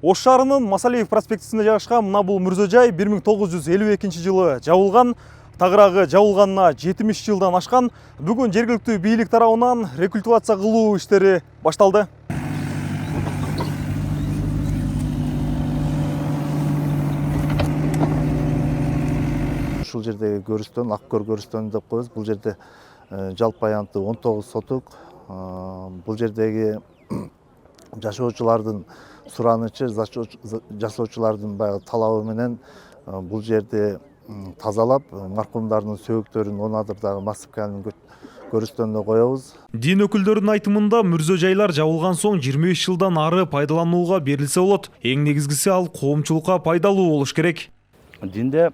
Ош шаарынын Масалиев проспектисинде жайгашкан мына бул мүрзө-жай 1952 жылы жабылган, тагыраагы жабылганына 70 жылдан ашкан. Бүгүн жергиликтүү бийлик тарабынан рекультивация кылуу иштери башталды. Ушул жердеги көрүстөн, Аккөр көрүстөнү деп коебуз. Бул жерде жалпы аянты 19 сотук. Бул жердеги жашоочулардын суранычы, жашоочулардын баягы талабы менен бул жерде тазалап, маркумдардын сөөгүттөрүн онадырдагы массивканын көрүстөнүнө коебуз. Дин өкүлдөрүнүн айтымында мүрзө-жайлар жабылган соң 25 жылдан ары пайдаланууга берилсе болот. Эң негизгиси ал коомчулукка пайдалуу болуш керек. Динде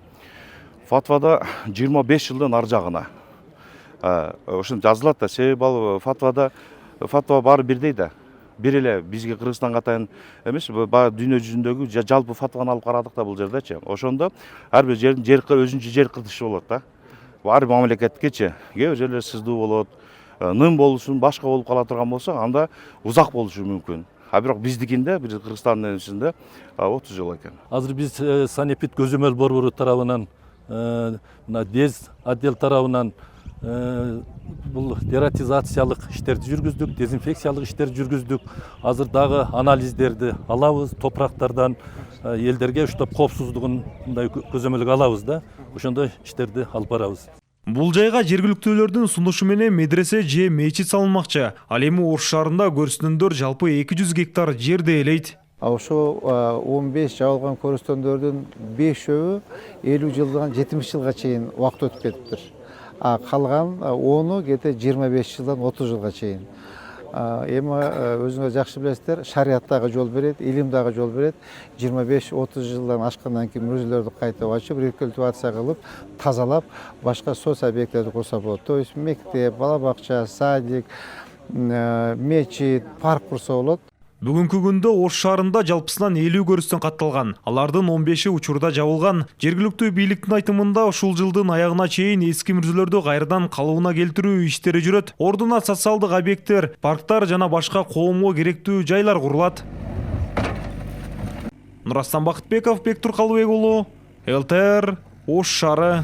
фатвада 25 жылдан ары жагына ошентип жазылат да, себеби ал фатва баары бирдей да. Бир эле бизге Кыргызстанга атайын эмес, дүйнө жүзүндөгү жалпы фатваны алып карадык да бул жердечи. Ошондо ар бир жердин өзүнчө жер кыртышы болот да. Ар бир мамлекеткечи кээ бир жерлер сыздуу болот, нын болушун башка болуп кала турган болсо, анда узак болушу мүмкүн. А бирок биздикинде, бир Кыргызстандын ичинде 30 жыл экен. Азыр биз санэпид көзөмөл борбору тарабынан, ДЕЗ отдел тарабынан бул дератизациялык иштерди жүргүздүк, дезинфекциялык иштерди жүргүздүк. Азыр дагы анализдерди алабыз, топурактардан элдерге уштап коопсуздугун мындай көзөмөлгө алабыз да. Ошондой иштерди алып барабыз. Бул жайга жергиликтүүлөрдүн сунушу менен медресе же мечит салынмакчы. Ал эми Ош шаарында көрүстөндөр жалпы 200 гектар жерди ээлейт. Ошо 15 жабылган көрүстөндөрдүн 5-өө 50 жылдан 70 жылга чейин убакыт өтүп кетиптир. Калган 10-у кете 25 жылдан 30 жылга чейин. Эми өзүңөр жакшы билесиздер, шарият дагы жол берет, илим дагы жол берет. 25-30 жылдан ашкандан кийин мүрзөлөрдү кайтып ачып, рекультивация кылып, тазалап, башка социалдык объекттерди курса болот. То есть мектеп, бала бакча, садик, мечит, парк курса болот. Бүгүнкү күндө Ош шаарында жалпысынан 50 көрүстөн катталган. Алардын 15-и учурда жабылган. Жергиликтүү бийликтин айтымында ушул жылдын аягына чейин эски мүрзөлөрдү кайрадан калыбына келтирүү иштери жүрөт. Ордуна социалдык объекттер, парктар жана башка коомго керектүү жайлар курулат. Нурастан Бакытбеков, Бектур Калыбек уулу, ЛТР, Ош шаары.